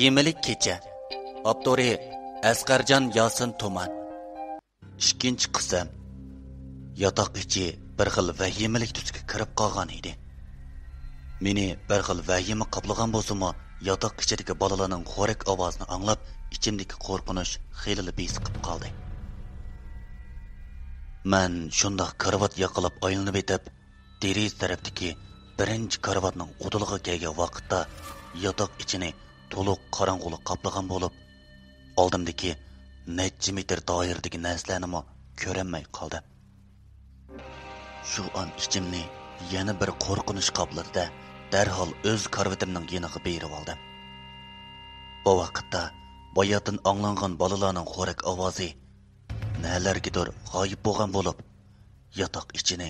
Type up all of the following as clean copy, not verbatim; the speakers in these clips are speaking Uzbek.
Vahimlik kecha. Abduri Asqarjon Yosin Tuman. Ikkinchi qism. Yotoq ichi bir xil vahimlik tusga kirib qolgan edi. Meni bir xil vahima qoplagan bo'lsa-mu, yotoq ichidagi bolalarning xo'rak ovozini anglab, ichimdagi qo'rqinish xeyli besiqib qoldi. Men shundoq karvat yoqilib aylanib etib, deriz tarafdagi birinchi karvatning o'diliga kelgan vaqtda yotoq ichini to'liq qorong'ulik qoplagan bo'lib, oldimdagi necha metr doiradagi narsalarni ko'rinmay qoldi. Shu an ichimni yana bir qo'rqinish qopladi-da, darhol o'z karvatimning yeniga berib oldim. Bu vaqtda boyatin anglangan bolalarning xo'rak ovozi nalargidir g'oyib bo'lgan bo'lib, yotoq ichini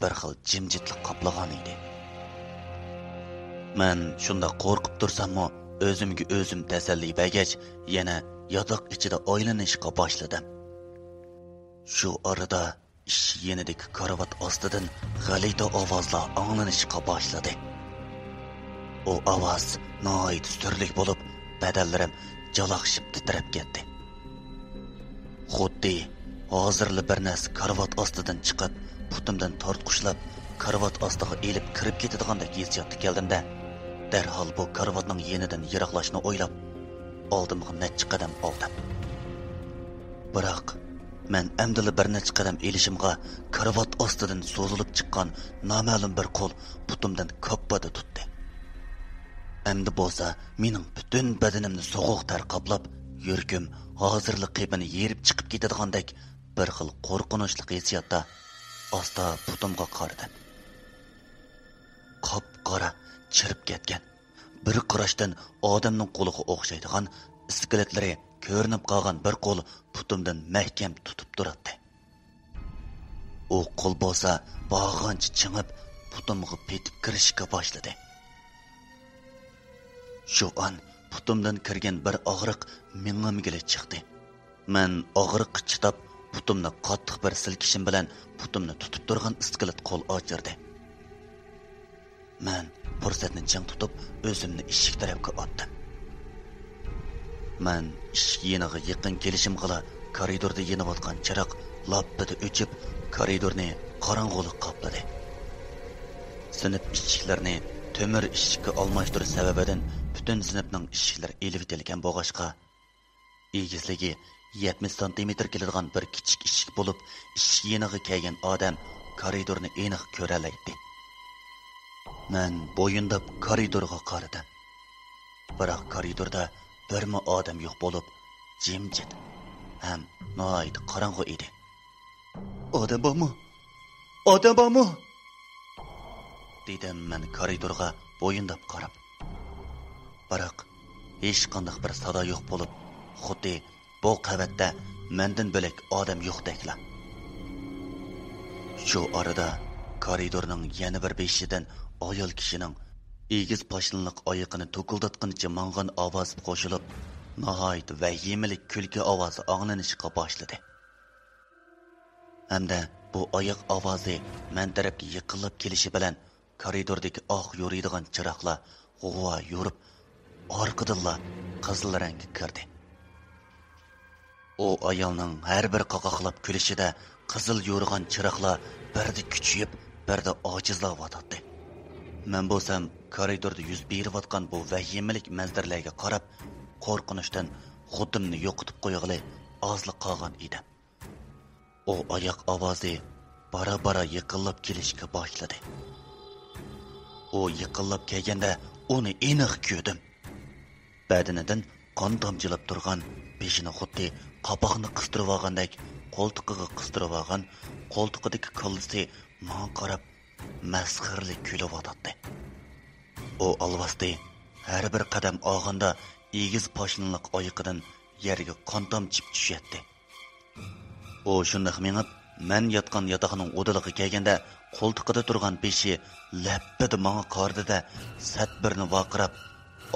bir xil jimjitlik qoplagan edi. Men shunda qo'rqib tursam-mu, o'zimga o'zim tasalli bergach, yana yotoq ichida o'ylanishga boshladim. Shu orada ish yenidagi karvat ostidan g'alita ovozlar anglanishga boshladi. O ovoz noit turlik bo'lib, badallarim jaloqshib titrab ketdi. Xuddi hozirli bir narsa karvat ostidan chiqib, putimdan tortqushlab, karvat ostiga elib kirib ketadigandek hissiyotga keldim-da, darhol bu karvatning yenidan yiroqlashni o'ylab, oldimga necha qadam oldim. Biroq men amdili bir necha qadam elishimga karvat ostidan so'zilib chiqqan noma'lum bir qo'l putimdan koppada tutdi. Endi bo'lsa, mening butun badanimni so'g'uq ter qoplab, yuragim hozirlik qiypini yerib chiqib ketadigandek bir xil qo'rqinchli hissiyotda asta putimga qaradim. Qop-qora chirib ketgan, bir qarashdan odamning qo'liga o'xshaydigan iskeletlari ko'rinib qolgan bir qo'l putimdan mahkam tutib turadi. U qo'l bo'lsa bog'ancha chingib putimga petib kirishga boshladi. Shu an putimdan kirgan bir og'riq mingimga chiqdi. Men og'riqqa chidab putimni qattiq bir silkishim bilan putimni tutib turgan iskelet qo'l ochirdi. Men fursatni chang tutib o'zimni eshik tarafga otdim. Men eshik yeniga yaqin kelishim qila koridorda yenayotgan chiroq lappida o'chib, koridorni qorong'ulik qopladi. Sinf eshiklarini temir eshikka almashtirish sababidan butun sinfning eshiklari elib etilgan bo'g'ashqa egizligi 70 sm keladigan bir kichik eshik bo'lib, eshik yeniga kelgan odam koridorni aniq ko'ralaydi. Men bo'yindab koridorga qaradim. Biroq koridorda birma odam yo'q bo'lib, jimjit ham noyt qorong'u edi. Odam bormi? Odam bormi? Dedim men koridorga bo'yindab qarab. Biroq hech qanday bir sado yo'q bo'lib, xuddi bu qavatda mendan bo'lak odam yo'qdekla. Shu orada koridorning yana bir beshidan ayol kishining egiz poshlinliq oyoqini to'kildatganicha mang'an ovoz qo'shilib, nihoyat vahimalik kulgi ovozi anglanishga boshladi. Hamda bu oyoq ovozi men tarafga yiqilib kelishi bilan koridordagi oq yo'riydigan chiroqlar g'uva yurib, orqadilla qizil rangga kirdi. O ayolning har bir qoqoqlab kulishida qizil yo'rg'an chiroqlar birda kuchayib, birda ojizlayotdi. Men bo'lsam koridorda yuz berayotgan bu vahimalik manzaralarga qarab, qo'rqinishdan xudimni yo'qotib qo'yg'ili ozliq qolgan edim. O oyoq ovozi bara-bara yiqilib kelishga boshladi. O yiqilib kelganda uni aniq ko'rdim. Badanidan qon tomchilab turgan, beshini xuddi qopoqni qistirib olgandek, qo'ltiqiga qistirib olgan, qo'ltiqidagi qo'llisi menga qarab masxirlik kulib o'tdi. O alvasti har bir qadam og'anda egiz poshlinliq oyoqidan yerga qon tomchib tushaydi. O shunday mengib, men yotgan yotoqning o'diliga kelganda qo'ltiqida turgan beshi lappida menga qaradi-da, sat birni vaqirab,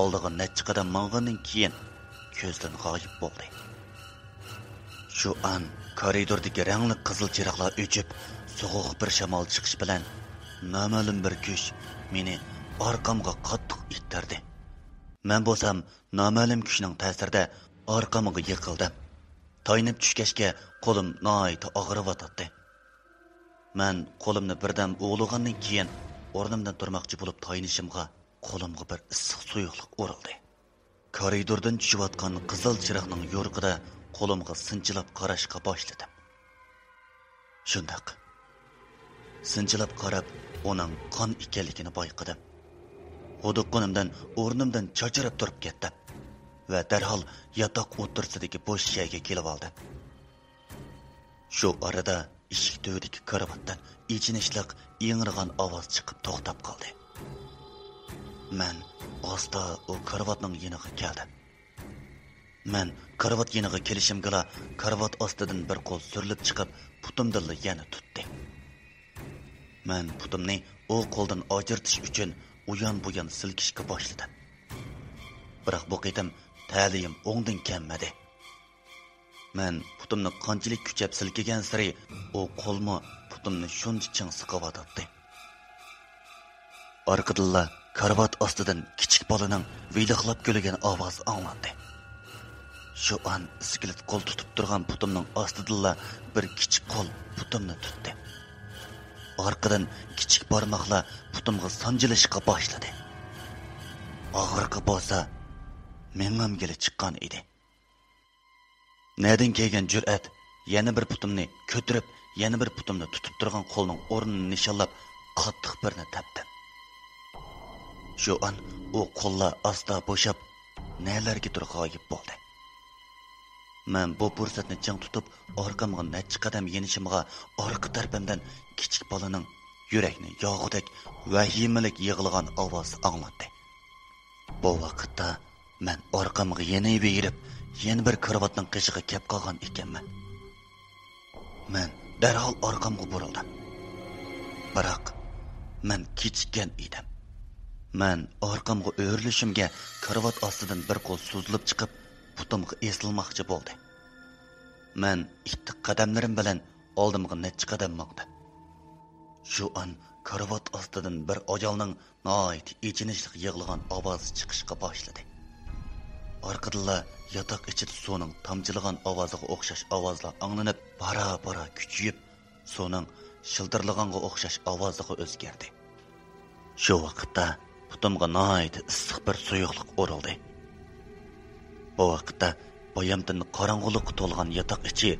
oldiga necha qadam mang'andan keyin ko'zdan g'oyib bo'ldi. Shu an koridordagi rangli qizil chiroqlar o'chib, so'g'uq bir shamol chiqish bilan noma'lum bir kuch meni orqamga qattiq ittirdi. Men bo'lsam noma'lum kuchning ta'sirida orqamga yiqildim. Taynib tushgachga qo'lim nihoyat og'riyotdi. Men qo'limni birdan o'g'lig'andan keyin o'rnimdan turmoqchi bo'lib taynishimga qo'limga bir issiq suyuqlik urildi. Koridordan tushayotgan qizil chiroqning yo'rig'ida qo'limga sinchilab qarashga boshladim. Shundaq. Sinchilab qarab, uning qon ekanligini bayqadim. Oduqqunimdan o'rnimdan chachirib turib ketdim va darhol yotoq o'tirsidagi bo'sh joyga kelib oldim. Shu orada eshik tubidagi karavotdan ichinishliq ingirgan ovoz chiqib to'xtab qoldi. Men asta o karavotning yeniga keldim. Men karavot yeniga kelishimgala karavot ostidan bir qo'l surilib chiqib, putimdan yana tutdi. Men putimni o qo'ldan ajratish uchun uyan-buyan silkishga boshladim. Biroq bu qitim ta'lim o'ngdan kelmadi. Men putimni qanchalik kuchab silkigan sari o qo'lmi putimni shuncha ching siqavatdi. Orqadilla karavot ostidan kichik bolaning viyliqlab kuligan ovozi anglandi. Shu an iskelet qo'l tutib turgan putimning ostidilla bir kichik qo'l putimni tutdi. Orqadan kichik barmoqlar putimga sanjilishga boshladi. Og'riqi bo'lsa menam kelib chiqqan edi. Nereden kelgan jur'at yana bir putimni ko'tarib, yana bir putimni tutib turgan qo'lning o'rnini nishonlab qattiq birni tepdim. Shu an u qo'llar asta bo'shab, nelargadir g'oyib bo'ldi. Men bu fursatni ching tutib, orqamga necha qadam yenishimga orqa tarafimdan kichik bolaning yurakni yog'idek vahimalik yig'ilgan ovoz anglandi. Bu vaqtda men orqamga yana berib, yana bir karavotning qishiga kelib qolgan ekanman. Men darhol orqamga burildim. Biroq men kechikkan edim. Men orqamga o'rilishimga karavot ostidan bir qo'l suzilib chiqib, putimga esilmoqchi bo'ldi. Men ikki qadamlarim bilan oldimga necha qadam maqdim. Shu an karavot ostidan bir ajolning nihoyat ichinishli yig'ilgan ovozi chiqishga boshladi. Orqadilla yotoq ichida suvning tamchilagan ovoziga o'xshash ovozlar anglanib, bara-bara kuchayib, suvning shildirlaganga o'xshash ovoziga o'zgardi. Shu vaqtda putimga nihoyat issiq bir suyuqlik urildi. Bu vaqtda boyamdan qorong'ulikqa to'lgan yotoq ichi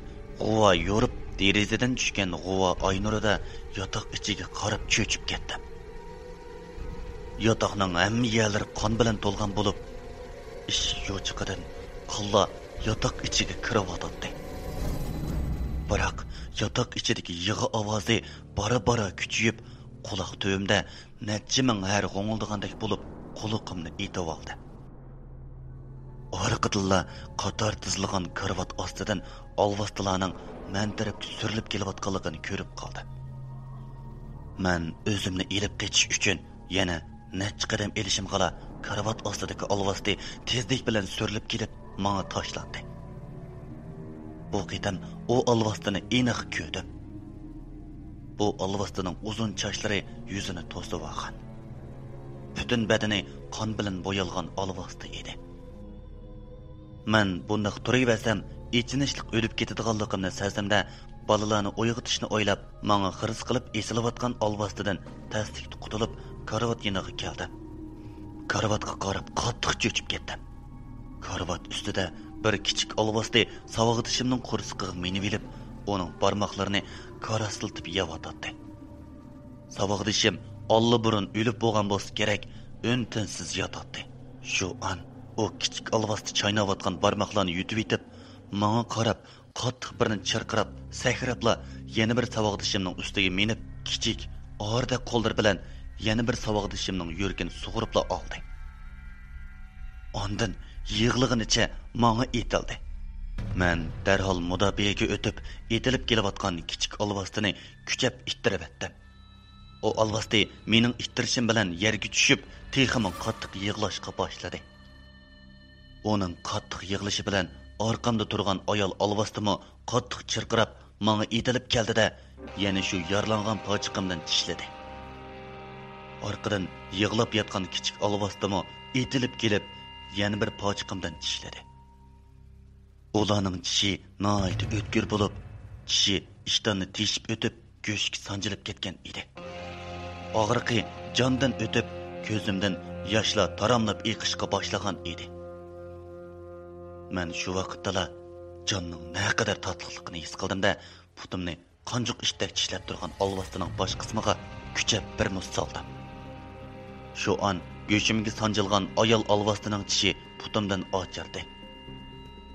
g'uva yo'rib, derazadan tushgan g'uva oy nurida yotoq ichiga qarab cho'chib ketdi. Yotoqning hamma yerlari qon bilan to'lgan bo'lib, eshik yo'chiqidan qilla yotoq ichiga kirib-o'tdi. Biroq yotoq ichidagi yig'i ovozi bara-bara kuchayib, quloq tubimda necha ming har g'o'ngildagandek bo'lib, quloqimni etib oldi. Orqadilla qator tizilgan karavot ostidan olvastilarning men tarafga surilib kelayotganligini ko'rib qoldi. Men o'zimni elib ketish uchun yana necha qadam elishim qala karavot ostidagi olvasti tezlik bilan surilib kelib menga tashlandi. Bu qitim o olvastini aniq ko'rdim. Bu olvastining uzun sochlari yuzini to'sib olgan. Butun badani qon bilan bo'yalgan olvasti edi. Men bundaq turaversam, ichinishlik o'lib ketadiganligimni sezimda, bolalarni uyg'otishni o'ylab, menga xiris qilib esilayotgan olvastidan tasdik qutulib, karavot yeniga keldim. Karavatga qarab qattiq cho'chib ketdim. Karavat ustida bir kichik olvasti savag'itishimning qursiqiga minib olib, uning barmoqlarini qarastiltib yeyotdi. Savag'itishim allaburun o'lib bo'lgan bo'lsa kerak, o'ntinsiz yotadi. Shu an o kichik olvasti chaynayotgan barmoqlarni yutib etib, menga qarab, qattiq birini chirqirab, sakrabla yana bir savag'itishimning ustiga minib, kichik, og'irda qo'llar bilan yana bir savag'itishimning yuragini sug'uribla oldi. Ondan yig'lig'inicha menga etildi. Men darhol mudobiyaga o'tib, etilib kelayotgan kichik olvastini kuchab ittirib etdim. O olvasti mening ittirishim bilan yerga tushib, teximon qattiq yig'lashga boshladi. Onun qattiq yig'lishi bilan orqamda turgan ayol olvastimi qattiq chirqirab, menga etilib keldi-da, yana shu yarlangan pochiqimdan tishladi. Orqadan yig'lab yotgan kichik olvastimi etilib kelib, yana bir pochiqimdan tishladi. Ularning tishi nihoyat o'tkir bo'lib, tishi ishtonni teshib o'tib, go'shtga sanjilib ketgan edi. Og'riqi jondan o'tib, ko'zimdan yoshlar taramlab eqishga boshlagan edi. Men shu vaqtda jonning naqadar tatliqligini his qildimda, putimni qanjuq ishdak tishlab turgan olvastining bosh qismiga kuchab bir muz soldim. Shu an go'shimga sanjilgan ayol olvastining tishi putimdan ochirdi.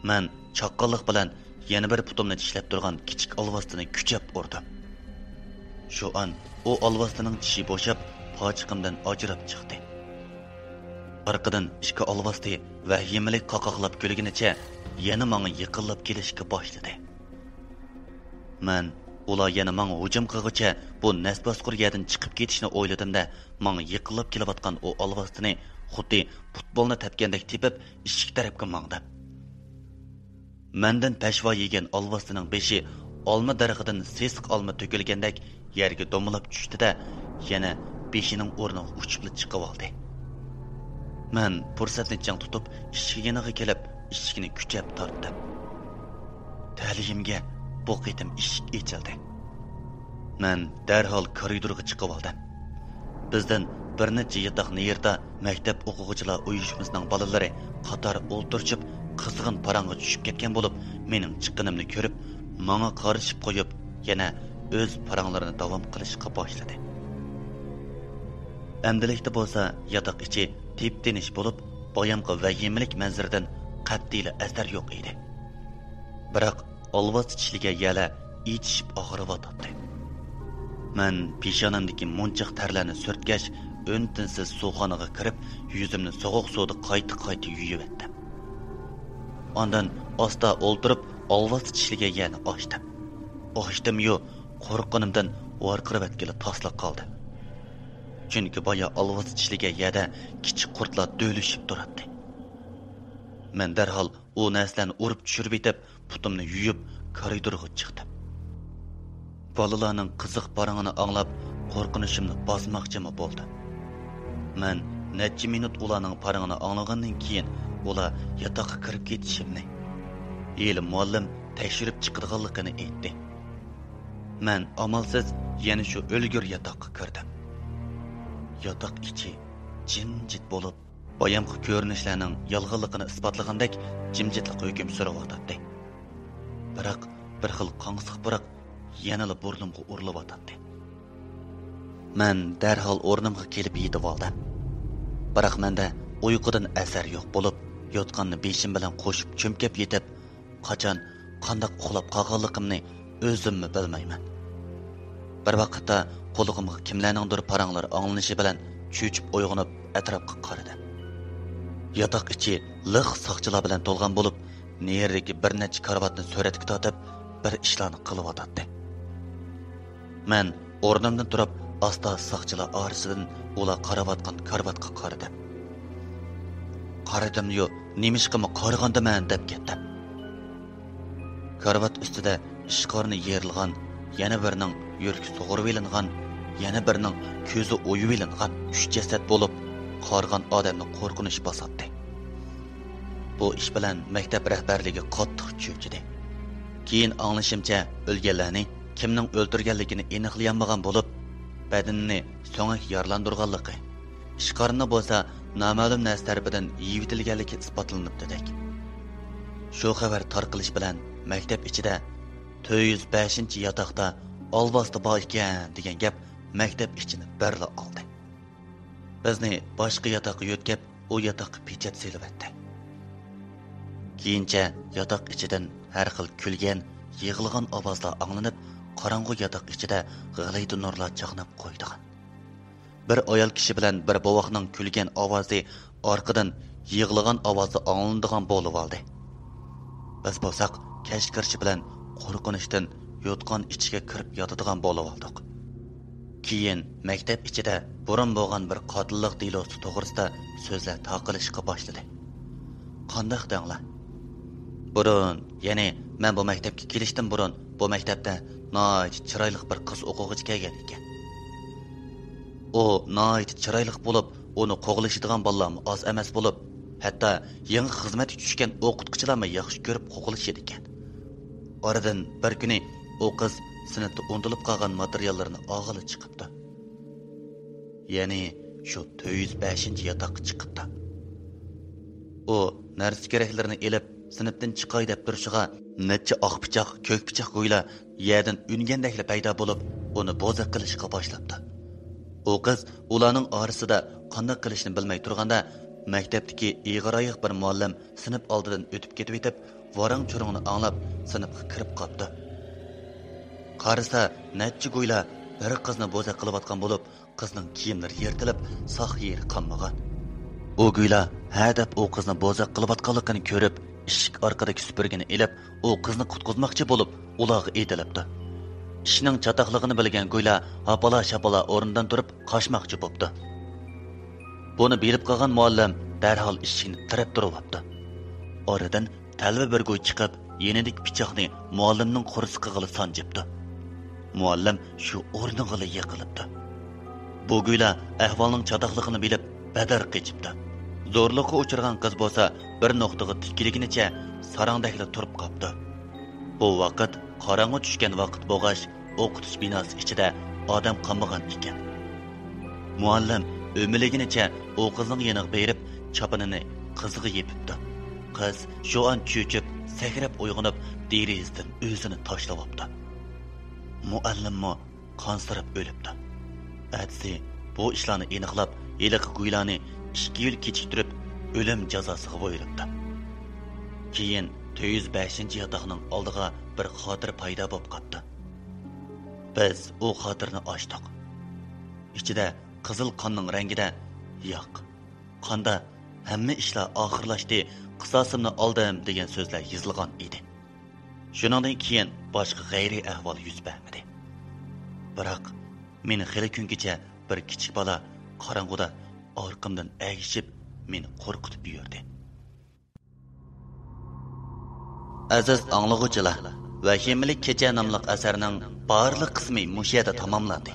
Men chaqqonlik bilan yana bir putimni tishlab turgan kichik olvastini kuchab urdim. Shu an u olvastining tishi bo'shab, pochiqimdan ajrab chiqdi. Arqadan ikki olvasti vahimalik qoqoqlab kulgunicha yana menga yiqilib kelishga boshladi. Men ular yana menga hujum qilguncha bu nasbasqur yerdan chiqib ketishni o'yladimda, menga yiqilib kelayotgan u olvastini xuddi futbolni tepgandek tepib eshik tarafga mangdi. Mendan peshvo yegan olvastining beshi olma daraxidan sesiq olma to'kilgandek yerga do'milab tushdi-da, yana beshining o'rniga uchib chiqib oldi. Men fursatni chang tutib, eshik yoniga kelib, eshikni kuchab tortdim. Ta'limga bu qitim eshik ochildi. Men darhol koridorga chiqib oldim. Bizdan bir necha yotoq yerda maktab o'quvchilar uyushmasining bolalari qator o'ltirib, qizg'in parangga tushib ketgan bo'lib, mening chiqqanimni ko'rib, menga qarashib qo'yib, yana o'z paranglarini davom qilishga boshladi. Amdilikda bo'lsa, yotoq ichi tep-tinish bo'lib, boyamqi vahimalik manzaradan qat'iy asar yo'q edi. Biroq olvos tishliga yala ichishib og'riyotdi. Men peshonamdagi munchiq tarlarni surtgach, o'ntinsiz suvxonaga kirib, yuzimni sovuq suvda qayta yuvib etdim. Ondan asta o'ltirib, olvos tishliga yana ochdim. Ochdim-yu, qo'rqqanimdan varqirab kelib toslab qoldi. Chunki boya olvos tishliga yada kichik qurtlar do'lishib turardi. Men darhol u narsalarni urib tushirib etib, putimni yuyib, koridorga chiqdim. Bolalarning qiziq parangini anglab, qo'rqinishimni bosmoqchimi bo'ldim. Men necha minut ularning parangini anglagandan keyin ular yotoqqa kirib ketishimni, yeli muallim tekshirib chiqirganligini aytdi. Men amalsiz yana shu o'lgur yotoqqa kirdim. Yotoq ichi jimjit bo'lib, boyamqi ko'rinishlarning yolg'onligini isbotlagandek jimjitlik hukm surayotdi. Biroq bir xil qonsiq biroq yanala burnimga urilayotdi. Men darhol o'rnimga kelib yetib oldim. Biroq menda uyqudan asar yo'q bo'lib, yotganni beshim bilan qo'shib cho'mkab yetib, qachon qanday uxlab qolganligimni o'zimmi bilmayman. Bir vaqtda qo'lig'imga kimlarningdir paranglari anglanishi bilan cho'chib uyg'onib atrofga qaradim. Yotoq ichi liq soqchilar bilan to'lgan bo'lib, nerdagi bir necha karvatni suratga tortib, bir ishlarni qilyotdi. Men o'rnimdan turib, asta soqchilar orasidan ular qarayotgan karvatga qaradim. Qaradim-yu, nemishqimi qaragandaman deb ketdim. Karvat ustida ishqorni yerilgan, yana birining yuragi sug'urib ilingan, yana birining ko'zi o'yib ilingan 3 jasad bo'lib, qargan odamni qo'rqinish bosatdi. Bu ish bilan maktab rahbarligi qattiq cho'chidi. Keyin anglashimcha o'lganlarni kimning o'ldirganligini aniqlayolmagan bo'lib, badanini so'ngak yaralandirganligi, ishqorni bo'lsa noma'lum narsa tarafidan yevitilganligi isbotlanibdi dek. Shu xabar tarqalish bilan maktab ichida 405-yotoqda olvosda bor ekan degan gap maktab ichini barli oldi. Bizni boshqa yotoqqa yo'tkab, u yotoqqa pechat selibdi. Keyincha yotoq ichidan har xil kulgan, yig'ilgan ovozlar anglanib, qorong'u yotoq ichida g'alaydi nurlar chaqnab qo'ydigan. Bir ayol kishi bilan bir bovoqning kulgan ovozi orqadan yig'ilgan ovozi anglanadigan bo'lib oldi. Biz bo'lsak, kashkirchi bilan qo'rqinishdan yotgan ichiga kirib yotadigan bo'lib oldik. Keyin maktab ichida burun bo'lgan bir qotillik delosi to'g'risida so'zlar taqilishga boshladi. Qanday danglar? Burun, ya'ni men bu maktabga kelishdan burun bu maktabda noyat chiroyli bir qiz o'quvchi kelgan ekan. O noyat chiroyli bo'lib, uni qo'g'lashadigan bolalar oz emas bo'lib, hatto yangi xizmatga tushgan o'qituvchilarni yaxshi ko'rib qo'qilishadi ekan. Oradan bir kuni u qiz sinfda unutulib qolgan materiallarni og'ili chiqibdi. Ya'ni shu 405-yotoqqa chiqibdi. U narsa keraklarni elib sinfdan chiqay deb turishiga necha oq pichoq, ko'k pichoq go'yla yerdan ungandakla paydo bo'lib, uni bo'zaq qilishga boshlabdi. U qiz ularning orasida qanday qilishni bilmay turganda, maktabdagi ig'ir-oyiq bir muallim sinf oldidan o'tib ketib etib, varang-churungni anglab, sinfga kirib qopti. Qarasa, necha go'yla bir qizni bo'zaq qilayotgan bo'lib, qizning kiyimlari yirtilib, saq yeri qanmagan. U go'yla ha deb u qizni bo'zaq qilayotganligini ko'rib, eshik orqadagi supurgini elib, u qizni qutqizmoqchi bo'lib, ularga etilibdi. Ishning chatoqligini bilgan go'yla hapala-shapala o'rnidan turib qochmoqchi bo'pti. Buni bilib qolgan muallim darhol eshikni tirab turibdi. Oradan talva bir go'y chiqib, yenidek pichoqni muallimning qursiqiga sanjibdi. Muallim shu o'rniga yiqilibdi. Bu go'yla ahvolning chatoqligini bilib, badar qechibdi. Zo'rliqqa uchirgan qiz bo'lsa, bir nuqtaga tikilgunicha sarangdakla turib qopti. Bu vaqt qorong'i tushgan vaqt bo'lg'ach, o'qitish binosi ichida odam qolmagan ekan. Muallim o'miliginicha u qizning yoniga berib, chopinini qiziga yepibdi. Qiz shu an cho'chib, sakrab uyg'onib, derizdan o'zini tashlayapti. Muallimmo qansirab o'libdi. Atsi bu ishlarni aniqlab, yiliqi go'ylani 2 yil kechiktirib o'lim jazosiga qo'yilibdi. Keyin 405-yotoqning oldiga bir xotir paydo bo'lib qopti. Biz u xotirni ochdik. Ichida qizil qonning rangida yo'q. Qonda hamma ishlar oxirlashdi, qisosimni oldim degan so'zlar yozilgan edi. Shuningdan keyin boshqa g'ayriy ahvol yuz bermadi. Biroq meni xili kungacha bir kichik bola qorong'uda orqamdan agishib meni qo'rqitib yurdi. Aziz anglag'uvchilar, Vahimalik kecha nomli asarning barliq qismi mush yerda tamomlandi.